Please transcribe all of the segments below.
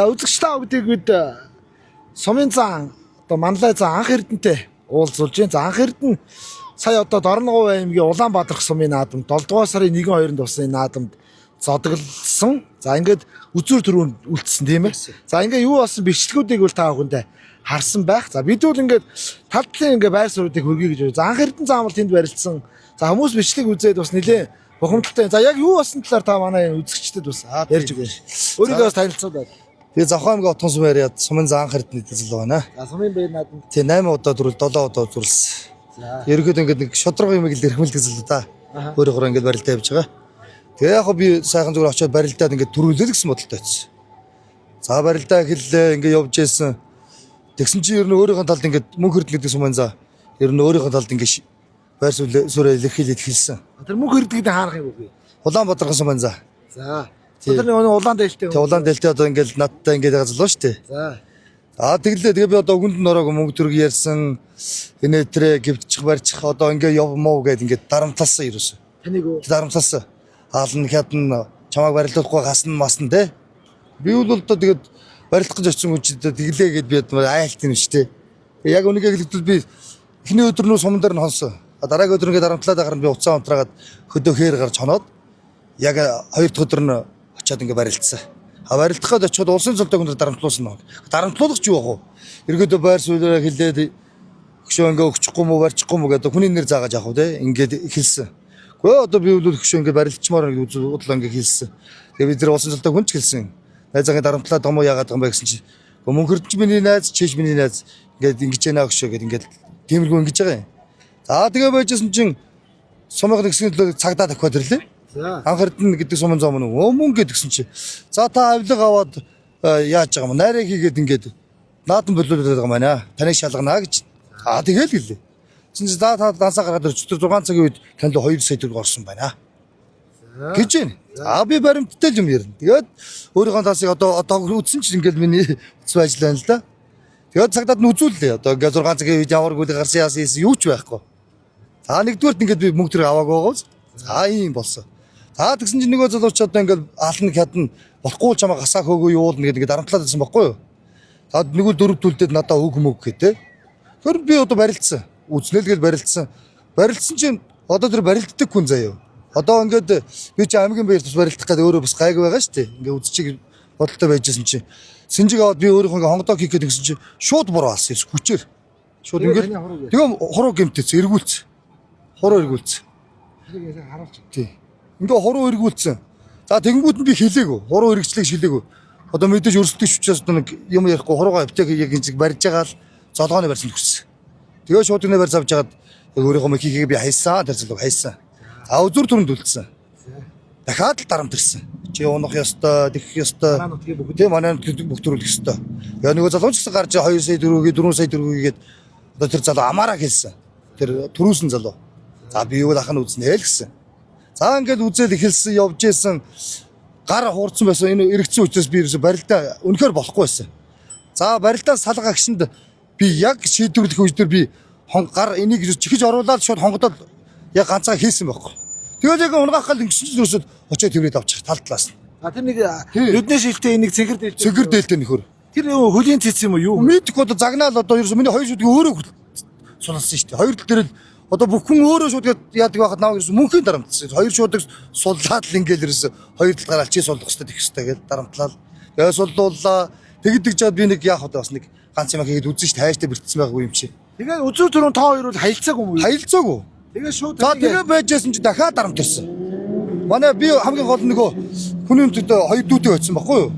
Үзэгчтэй бүгдийг сумын зан одоо манлай зан анх эрдэнтэй уулзуулж байна. За анх эрдэнэ сая одоо Дорногов аймгийн Улаанбаатар сумын наадамд 7 дугаар сарын 1-2-нд болсон наадамд зодоглсон. За ингээд үзүүр төрөнд үлдсэн тийм ээ. За ингээд юу болсон бичлэгүүдийг бол та бүхэндээ харсан байх. За бид бол ингээд тал талын ингээд байр суурьдыг хөргөе гэж байна. За анх эрдэнэ заамал тэнд барилдсан. За хүмүүс бичлэг үзээд бас нэлээ бухимдалтай. За яг юу болсон талаар та манай үзэгчдэд бас ярьж өгнө. Өөрийгөө бас танилцуулаад. Тэгээ Зохиомгийн Отгон сум яриад сумын заан хэрдний төсөл байна. За сумын байр наадамд Тэгээ 8 удаа дөрвөл 7 удаа зүрлсэн. за Ерөнхийдөө ингээд нэг шодрог юм ил эрхмэл төсөл да. Өөрөөр ингээд барилдаа явж байгаа. Тэгээ яг би сайхан зүгээр очиод барилдаад ингээд төрүүлээ гэсэн бодолтой байсан. За барилдаа хэллээ ингээд явж ийсэн. Тэгсэн чинь ер нь өөрийнхөө талд ингээд мөнх хэрдэн гэдэг сумын за ер нь өөрийнхөө талд ингээд байр суурь илэрхийлээд хэлсэн. тэр мөнх хэрдэгд хаанах юм бэ? Улаанбаатар сумын за. За тэр нэг улаан дээлтэй. Тэгээ улаан дэлтэй одоо ингээд надтай ингээд газлаа шүү дээ. За Тэглээ тэгээ би одоо өгөнд нөрөөг мөнгө төрг ярьсан инээтрээ гівчих барьчих одоо ингээ явмаа гэд ингээ дарамтлалсан ерөөсө. таныг уу? Дарамтлалсан. Хаална хятна чамайг барилдахгүй гасна масна те. Би бол одоо тэгээд барилдах гэж очсон хүчтэй тэглээ гэд би айлт юм шүү дээ. Яг үнэгээ хэлэхдээ би эхний өдөр нь суман дээр нь хонсон. Дараагийн өдөр ингээ дарамтлаад гарна би уцаа унтраагаад хөдөөхээр гарч хоноод яг хоёр дахь өдөр нь очиод ингээ барилдсан. Барилдах гээд очиод улсын цолтойг өндөр дарамтлуулсан. Дарамтлуулах ч юу яг вэ? Ерөөдөө байр сууриа хилээд хөшөө ингээ өгчихгүй мүү барьчихгүй мүү гэдэг хүний нэр заагаад явах уу те ингээд хэлсэн. Гэхдээ одоо би бол хөшөө ингээ барилдчмаар гэж бодлоо ингээ хэлсэн. Тэгээ бид тэр улсын цолтойг хүнч хэлсэн. Найзаагийн дарамтлаад гомоо яагаад байгаа юм бэ гэсэн чи. Мөнхөрч миний найз, чиш миний найз ингээд ингэж яана хөшөө гэдэг ингээд тиймэрхүү ингэж байгаа юм. За тэгээ байжсэн чинь сумын нэгсийн төлөө цагдаа тахиад ирлээ. За Анх эрдэнэ гэдэг сумын зам нь мөн гэдгсэн чи. За та авилга аваад яаж байгаа юм? Найраа хийгээд ингээд наадам болуулаад байгаа юм байна. Таныг шалганаа гэж. Тэгэл гэлээ. Чинь за та дансаа гаргаад өчтөр 6 цагийн үед танд 2 сая төгрөг орсон байна. Гэж байна. Би баримттай юм ярина. Тэгээд өөрийнхөө тасыг одоо үзсэн чинь ингээд миний хэцүү ажил байна л да. Тэгээд цагдаад нь үзүүллээ. Одоо ингээд 6 цагийн үед ямар гүйл гарсан яасан юу ч байхгүй. За нэгдүгээрт ингээд би мөнгө төрөг аваагүй гоос. За ийм болсон. За тэгсэн чинь нөгөө залууч одоо ингээд аална хядна болохгүй чамаа гасаа хөөгөө юулна гэдэг ингээд дарамтлаад байсан байхгүй юу? За нөгөө дөрөв төлдөд надаа өг мөг гэдэг. Тэр би одоо барилдсан. Үзнэлгээл барилдсан. Барилдсан чинь одоо тэр барилддаг хүн заяа. Одоо ингээд би чи аймгийн баяр тус барилдах гэдэг өөрөө бас гайг байгаа шүү дээ. Ингээд үзчих бодолтой байжсэн чинь сэнжиг аваад би өөрийнхөө ингээд хонгодоо хийх гэдэг гэсэн чинь шууд буруу алсан юм хүчээр. Шууд ингээд тэгээ хуруу гэмтээц эргүүлц. Хуруу эргүүлц. тэрийг харуулж. Тий. Ингээ хуруу эргүүлсэн. За тэгэнгүүт нь би хэлээгүй. Хуруу эргэжлийг хэлээгүй. Одоо мэдээж өрсөлдөж учраас нэг юм ярихгүй хуруугаа аптек яг энэ барьж байгаа л золгооны барьсан хүссэн. Тэгээ шууд энэ барьж авч жагаад өөрийнхөө мөхийг би хайсан. Тэр зөвлөг хайсан. За үзүр төрөнд үлдсэн. Дахиад л дарамт ирсэн. Чи унах ёстой, дэх ёстой. Тий манай нутгийг бүх төрүүлэх ёстой. Яа нөгөө залууч гэсэн гарч 2 сая төгрөгийг 4 сая төгрөгийг одоо тэр залуу амаараа хэлсэн. Тэр төрүүлсэн залуу. За би юу ахын үзнэ л гэсэн. За ингээд үзэл эхэлсэн явж исэн гар хуурцсан байсан энэ эргэцсэн учраас би барилдаа үнэхээр болохгүй байсан. За барилдаа салгаа гişэнд би яг шийдвэрлэх үедэр би гар энийг чихэж оруулаад шууд хонгодоод яг ганцаа хийсэн байхгүй. Тэгээд яг унгаахал ингэсэн чинь зүрсэд очиод тэрээд авчих тал талаас. Тэр нэг нүдний шилтэй энийг цэнхэр дээлтэй. Цэгэр дээлтэй нөхөр. Тэр хөлийн цэц юм уу юу? Мэдхгүй одоо загнаал одоо ерөөсө миний хоёр шүдгийг өөрөө сулсан шүү дээ. Хоёр тал дээр л одоо бүх хүн өөрөө шууд яадаг байхад наваа ерөөсө мөнхийн дарамтсан. Хоёр шуудаг суллаад л ингээл ерөөсө хоёр талгаар алчи суллах хэрэгтэй гэх хэрэгтэй гэж дарамтлал. Тэгээ суллууллаа. Тэгдэг жаад би нэг яах вэ бас нэг ганц юм хийгээд үзэн ш тайжтай бэртсэн байгаагүй юм чи. Тэгээ үзүүр төрөнд тоо хоёр бол хаилцаагүй юм уу? Хаилцаагүй. Тэгээ шууд За тэгээ байжсэн чи дахиад дарамт ирсэн. Манай би хамгийн гол нөгөө хүний өмдөд хоёр дүүтэй байсан байхгүй юу?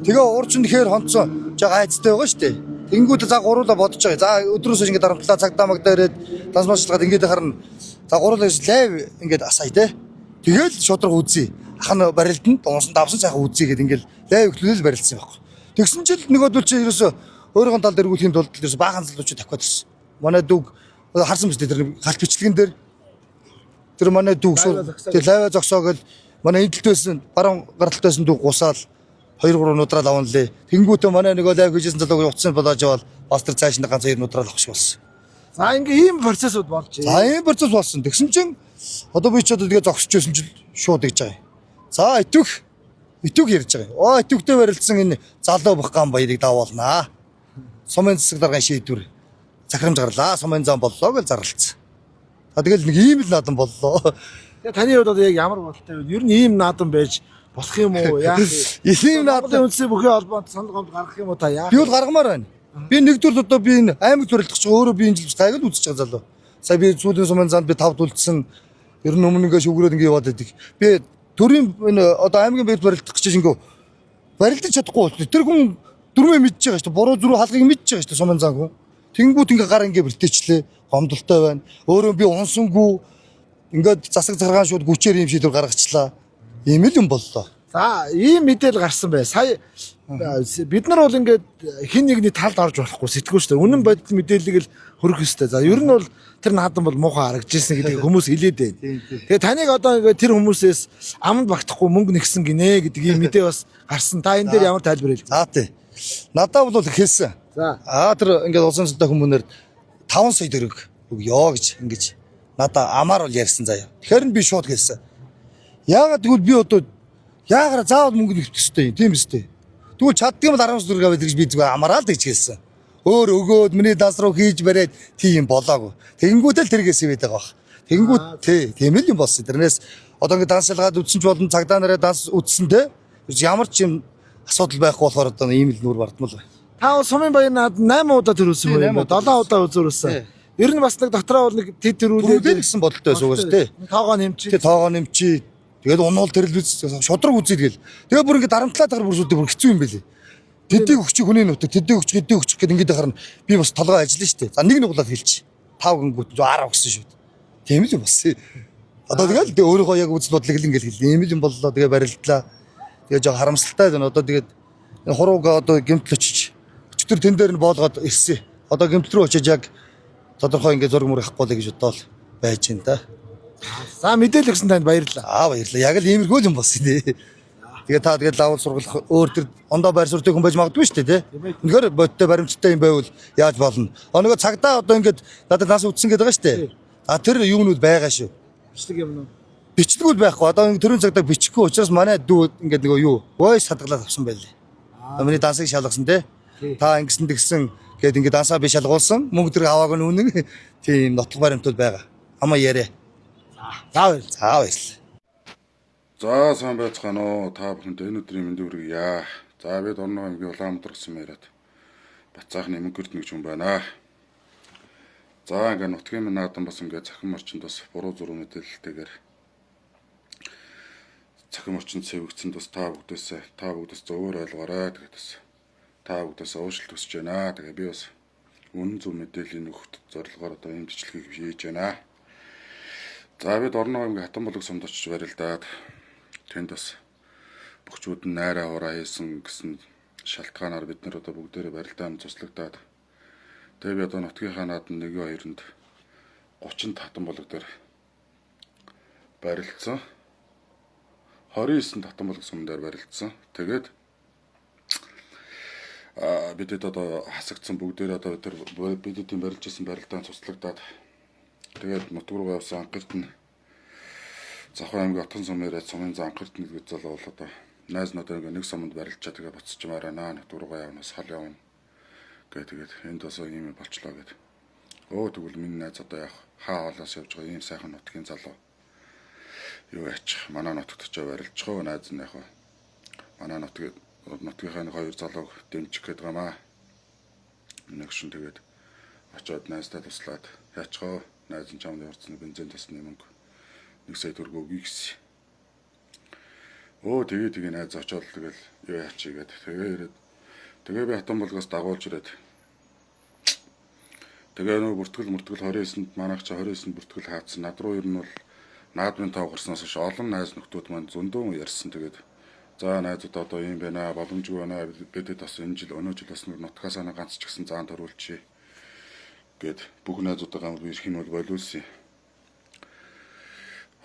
Тэгээ уурчин тэгэхээр хонцсон. Жага айцтай байгаа шүү дээ. Тэнгүүд за гуруула бодож байгаа. За өдрөөс ингэ дарамтлаа цагдаа магдаа ирээд тасмаачлаад ингэж харна. За гуруулаа лайв ингэж асая те. Тэгэл шудраг үзье. Ахна барилданд унсан давсан сайхан үзье гэд ингээл лайв хөтлөл барилдсан байхгүй. Тэгсэн чил нөгөөдөл чи ерөөсө өөрийнхөө талд эргүүлэхийн тулд ерөөсө баахан залуучууд тавьгаад ирсэн. Манай дүүг харсан биз дээ тэр галт бичлэгэн дээр тэр манай дүүг тэр лайва зогсоо гэл манай эндэлт байсан баруун гаралт байсан дүүг гусаал 2-3 нудрал аванлээ. Тэнгүүтээ манай нөгөө лайв хийжсэн залууг утсан болоож явал бас тэр цааш нь ганц 2 нудрал авах шиг болсон. За ингээ ийм процессуд болж байна. За ийм процесс болсон. Тэгсэн чинь одоо би ч одоо тэгээ зогсож байсан чинь шууд гэж байгаа юм. За итвэх итүг ярьж байгаа юм. Итүгтэй барилдсан энэ залуу бах гам баярыг давуулнаа. Сумын засаг даргын шийдвэр захирамж гарлаа. Сумын зам боллоо гэж зарлалцсан. Тэгэл нэг ийм л наадам боллоо. Тэгээ таны хувьд одоо яг ямар бодолтой вэ? Ер нь ийм наадам байж болох юм уу? Яах вэ? Ийм наадам үндсээ бүхий холбоонд санал гомд гаргах юм уу та яах? би бол гаргамаар байна. Би нэгдүгээр одоо би энэ аймаг төрөлдөх чинь өөрөө би энэ жил гайг л үзэж байгаа залуу. Сая би сүүлийн сумын занд би 5 үлдсэн. Ер нь өмнө ингээ шүгрээд ингээ яваад байдаг. Би төрийн энэ одоо аймгийн байр барилдах гэж ингээ барилдаж чадахгүй бол тэр хүн дөрмөө мэдж байгаа шүү дээ. Буруу зүрх халгыг мэдж байгаа шүү дээ сумын зан хүн. Тэнгүүд ингээ гар ингээ бэртээчлээ. Гомдолтой байна. Өөрөө би унсангүй ингээд засаг захиргаан шууд гүчээр юм шийдвэр гаргачлаа. Ийм л юм боллоо. За ийм мэдээлэл гарсан бай. Сая бид нар бол ингээд хин нэгний талд орж болохгүй сэтгүүл шүү дээ. Үнэн бодит мэдээллийг л хөрөх ёстой. За ер нь бол тэр наадам бол муухай харагдажсэн гэдэг хүмүүс хэлээд байна. Тэгээ таныг одоо ингээд тэр хүмүүсээс аманд багтахгүй мөнгө нэгсэн гинэ гэдэг ийм мэдээ бас гарсан. Та энэ дээр ямар тайлбар хэлэх вэ? За тий. Надад бол хэлсэн. За Тэр ингээд улсын сүлдээ хүмүүнээр 5 сая төгрөг өгөө гэж ингэж надад амаар бол ярьсан заяа. Тэгэхээр нь би шууд хэлсэн. Яагаад тэгвэл би одоо яагаад заавал мөнгө нэвтэх ёстой юм тийм үстэй. Тэгвэл чаддгийм бол 10 төгрөг аваад гэж би зүгээр амаараа л гэж хэлсэн. Өөр өгөөд миний данс руу хийж бариад тийм болоогүй. Тэгэнгүүтэл тэргээс ивэд байгаа бах. Тэгэнгүүт тийм л юм болсон. Тэрнээс одоо ингээд дансалгаад үтсэн ч болон цагдаа нараа данс үтсэнтэй ямар ч юм асуудал байхгүй болохоор одоо ийм л нүур бардмал байна. та бол сумын баяр наадам 8 удаа төрүүлсэн юм байна. 7 удаа үзүүлсэн. Ер нь бас нэг дотроо бол нэг тэд Түрүүлээ гэсэн бодолтой байсан угаас тий. Тоогоо нэмчих. Тэгээ тоогоо нэмчи. Тэгээд унуул тэрэлбэц шодрог үзье тэгэл. Тэгээ бүр ингээд дарамтлаад байгаа бүрсүүдээ бүр хэцүү юм байлээ. Тэдийг өгч хүний нутаг, тэдийг өгч гэд ингээд харна. Би бас толгой ажиллана шүү дээ. За нэг нуглаад хэлчих. 5 гингүүт 10 гэсэн шүү дээ. Тийм л юм болсон. Одоо тэгэл өөрийнхөө яг үзэл бодлыг л ингээд хэлээ. Ийм л юм боллоо. Тэгээ барилдлаа. Тэгээ жоо харамсалтай байна. Одоо тэгээд хурууг одоо гэмтэл очиж өчтөр тэн дээр нь боолгоод ирсэн. Одоо гэмтэл рүү очиж яг тодорхой ингээд зураг мөр авахгүй л гэж бодоол байж байна да. За мэдээлэл өгсөн танд баярлалаа. Баярлалаа. Яг л иймэрхүү юм болсон тий. Тэгээ та тэгээд лавл сургалах өөр төр ондоо байр суурьтай хүн байж магадгүй шүү дээ тий. Үнэхээр бодтой баримттай юм байвал яаж болно? Нөгөө цагдаа одоо ингээд надад нас үтсэн гэдэг байгаа шүү дээ. Тэр юунууд байгаа шүү. Бичлэг юм уу? Бичлэг үл байхгүй. Одоо төрийн цагдаа бичихгүй учраас манай дүү ингээд нөгөө юу войс хадгалаад авсан байлээ. Миний дансыг шалгасан тий. Та ингэсэн тэгсэн гээд ингээд дансаа би шалгуулсан. Мөнгө төр аваагүй нүнэн тийм нотлох баримтууд байгаа. Амаа яриа. За баярлалаа. За сайн байцгаана уу. Та бүхэнд энэ өдрийн мэндийг хүргье. За бид Орноо аймгийн Улаанбаатар гэсэн яриад Бацаахны мөнгөрдөн гэж хүн байна. За ингээ нутгийн минь наадам бас ингээ цахим орчинд бас буруу зураг мэдээлэлтэйгээр цахим орчинд сэвэгцэн бас та бүгдээс зөвөр ойлгоорой. Тэгээд бас та бүгдээс уушлалт хүсэж байна. Тэгээ би бас үнэн зөв мэдээллийн өгөхд зорилгоор одоо энэ бичлэгийг хийж байна. За бид Орноо аймгийн Хатанбулаг сумд очиж барилдаад тэнд бас бөхчүүд нь найраа хураа хийсэн гэсэн шалтгаанаар бид нар одоо бүгдээрээ барилдаанд цуслагдаад тэгээ би одоо нутгийнхаа наадам 1-2-нд 30 Хатанбулаг дээр барилдсан. 29 Хатанбулаг сумн дээр барилдсан. Тэгээд бидэд одоо хасагдсан бүгдээрээ одоо бидэдийн барилж ирсэн барилдаанд цуслагдаад тэгээд нутг руу явсан анхэрт нь Завхан аймгийн Отгон сумын сумын зан анхэрт нэг залуу бол одоо найз надад нэг суманд барилчаа тэгээ буцчихмаар байна. Нутг руугаа явнаас хол явна. Тэгээд энд бас ийм болчлоо гэд. Тэгвэл миний найз одоо яг хаа хоолоос явж байгаа ийм сайхан нутгийн залуу. Юу яачих манай нутагт очиж барилжчихоо найз нь яг манай нутгийнхаа нэг 2 залууг дэмжих гээд байгаамаа. Нэг шин тэгээд очиод найзтай туслаад яачихоо найз нь чамд явуулсан бензин тасны мөнгө 1 сая төгрөг өгье гэсэн. Тэгээ найз очиод тэгэл юу яачий гээд тэгээ би Хатанбулгаас дагуулж ирээд тэгээ нөгөө бүртгэл 29-нд манайх ч 29-нд бүртгэл хаацсан. Над руу ер нь бол наадмын тоо гарснаас хойш олон найз нөхдүүд маань зөндөө ярьсан. Тэгээд за найзууд одоо юм байна боломжгүй байна бидэд бас энэ жил өнөө жил бас нэг нутгаас ана ганц ч гэсэн заан төрүүлчихье гэд бүх найзуудаа би ирэх нь бол болиулсан.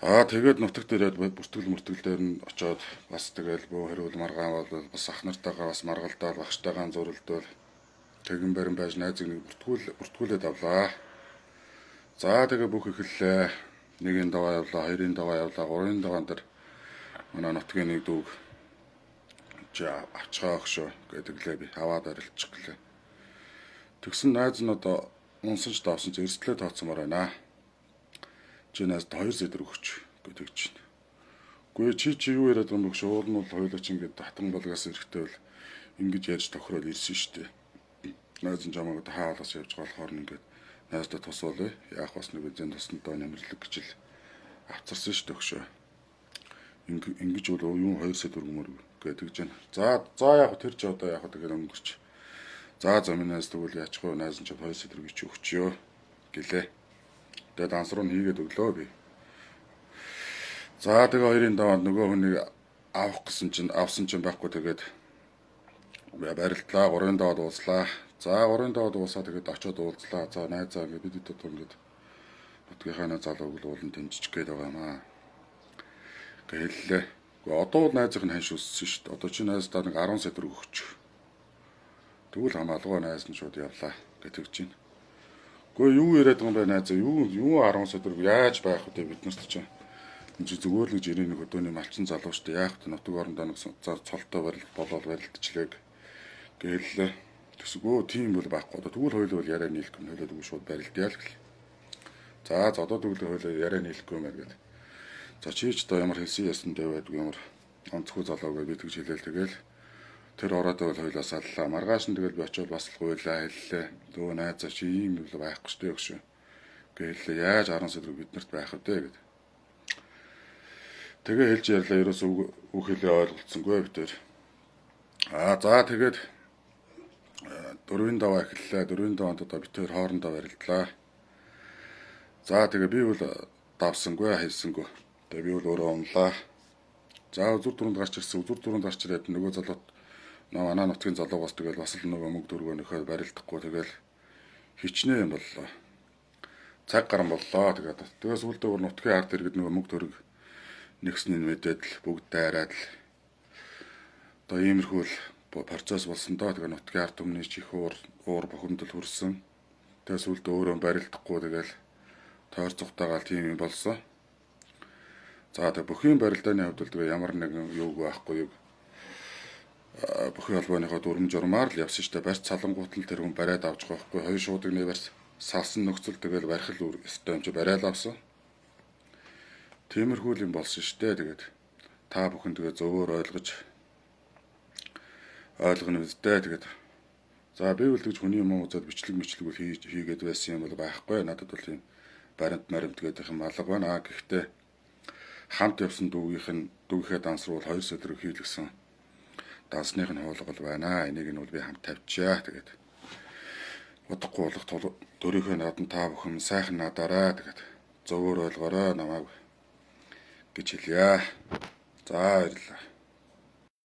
Тэгээд нутагт ирээд бүртгэл дээр нь очиод бас тэгэл бөө хэрүүл маргаан бол бас ах нартайгаа бас маргалдаад багштайгаа зурилдвал тэгэн барин байж найзыг нэг бүртгүүлээд авлаа. За тэгээ бүх эхэллээ. 1-ийн даваа явлаа, 2-ийн даваа явлаа, 3-ийн даваан дээр манай нутгийн нэг дүүг чи авчихаа өгшөө гэдэг лээ би аваад арилчих гэлээ. Тэгсэн найз нь одоо унсаж давсан чи эрсдлээ тооцсомоор байна. Чи найз 2 сэдвэр өгч гэдэг чинь. Гүй чи юу яриад байгаа юм бэ гэж уул нь бол хоёулаа чи ингээд татан болгоос эрэхтэй бол ингэж ярьж тохирол ирсэн шүү дээ. Найз нь жамаагаад хаалгаас явж байгаа болохоор ингээд найздаа тусуулъя. Яах бас нэг зэн туснаа нэмэрлэг гэж л авцарсан шүү дээ өгшөө. Ингэж бол юу 2 сэдвэр өгмөр гэдэг гэж байна. За яг тэр ч одоо яг тэгээд өнгөрч. За минаас тэгвэл яачих вэ? Найз нь ч 2 сэдвэр гэж өгчөө гэлээ. Тэгээд ансруу нь хийгээд өглөө би. За тэгээ хоёрын даваад нөгөө хүнийг авах гэсэн чинь авсан чинь байхгүй тэгээд барилдлаа 3-ын даваад ууслаа. За 3-ын даваад уусаа тэгээд очиод уулзлаа. За найзаа ингээд бид хэд ингээд нутгийнхаа залууг л уулан тэмжиж гээд байгаа юм аа. Гэлээ. Гэхдээ одоо бол найзын хань шүссэн шүү дээ. Одоо чи найздаа нэг 10 сэдвэр өгч. Тэгвэл хамаалгаа найз нь шууд явлаа гэж чинь. Гэхдээ юу яриад байгаа юм бэ найзаа? Юу 10 сэдвэр яаж байх вэ бид нарт чинь? Энд чи зүгээр л гэж ирэх нэг өдөөний малчин залуу шүү дээ. Яах вэ? Нутаг орондоо нэг цолтой барил болоод барилдчихлээ гэлээ. Тэсгөө тийм бол байхгүй. Одоо тэгвэл хоёул бол яриа нийлэх юм хоёул үгүй шууд барилдъя л гэл. За одоо тэгвэл хоёул яриа нийлэхгүй юм гээд. За чи ч одоо ямар хэлсэн ясантай байдаг ямар онцгой залуугаа би тэгж хэлээл тэгэл тэр ороод бол хоёлаас аллаа. Маргааш нь тэгэл би очиод бас л гуйлаа хэллээ. Дөө найзаа чи ийм л байхгүй шүү дээ өгшөө. Гэлээ яаж 10 сэдвэр биднэрт байх вэ гэд. Тэгээ хэлж ярьлаа ерөөс үг хэлээ ойлголцсонгүй бид тэр. За тэгээд 4-ын даваа эхэллээ. 4-ын даваанд одоо бид тэр хоорондоо барилдлаа. За тэгээ би бол давсангүй хэлсэнгүй. Тэгээ би бол өөрөө унлаа. За үзүр дүрэнд гарч ирсэн. Үзүр дүрэнд гарч ирээд нөгөө залуут манай нутгийн залуугаас тэгэл бас л нөгөө мөнгө дөрвөө нөхөд барилдахгүй тэгэл хичнээн юм боллоо. Цаг гарan боллоо. Тэгээ сүулдэ өөр нутгийн ард иргэд нөгөө мөнгө төрөг нэгснээ мэдээд л бүгд дайраад л одоо иймэрхүү л процесс болсон доо. Тэгээ нутгийн ард түмний чих уур бохомдол хүрсэн. Тэгээ сүулдэ өөрөө барилдахгүй тэгэл тойрцогтойгоо тийм юм болсон. За тэгээ бүхийн барилдааны хувьд тэгээ ямар нэгэн юуг байхгүй юу. Бүхийн албаныхаа дүрм журмаар л явсан штэ. Барьц цалангуут л тэр хүн бариад авч байгаа байхгүй. Хоёр шуудаг нэг барьц салсан нөхцөл тэгэл барихл өстой юм чи бариад авсан. Тиймэрхүү юм болсон штэ. Тэгээд та бүхэн тэгээ зөвөр ойлгоно үстэй тэгээд за би бол тэгж хүний юм үзээд бичлэг бол хийгээд байсан юм бол байхгүй. Надад бол тийм баримт гэдэг юм алга байна. Гэхдээ хамт явсан дүүгийнхээ данс руу 2 сэдвэр хийлгсэн. Дансных нь хуулгал байна. Энийг нь бол би хамт тавьчаа. Тэгээд удахгүй болох дөрийнхөө надан та бүхэн сайхан надараа. Тэгээд зөвөр ойлгоорой намайг гэж хэлье. За баярлалаа.